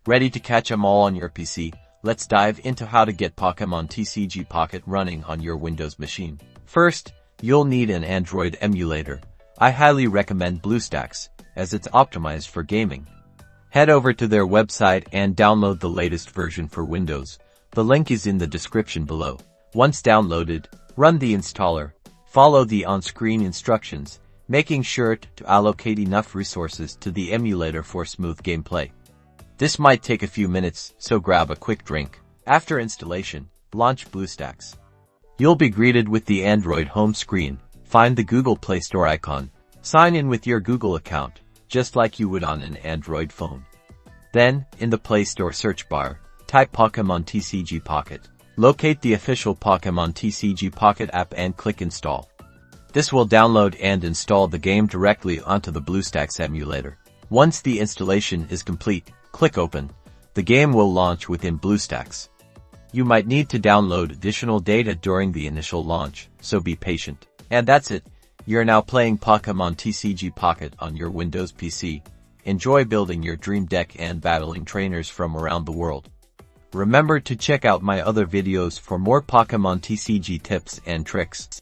Ready to catch 'em all on your PC? Let's dive into how to get Pokémon TCG Pocket running on your Windows machine. First, you'll need an Android emulator. I highly recommend BlueStacks, as it's optimized for gaming. Head over to their website and download the latest version for Windows. The link is in the description below. Once downloaded, run the installer. Follow the on-screen instructions, making sure to allocate enough resources to the emulator for smooth gameplay. This might take a few minutes, so grab a quick drink. After installation, launch BlueStacks. You'll be greeted with the Android home screen. Find the Google Play Store icon. Sign in with your Google account, just like you would on an Android phone. Then, in the Play Store search bar, type Pokémon TCG Pocket. Locate the official Pokémon TCG Pocket app and click Install. This will download and install the game directly onto the BlueStacks emulator. Once the installation is complete, click Open. The game will launch within BlueStacks. You might need to download additional data during the initial launch, so be patient. And that's it. You're now playing Pokémon TCG Pocket on your Windows PC. Enjoy building your dream deck and battling trainers from around the world. Remember to check out my other videos for more Pokémon TCG tips and tricks.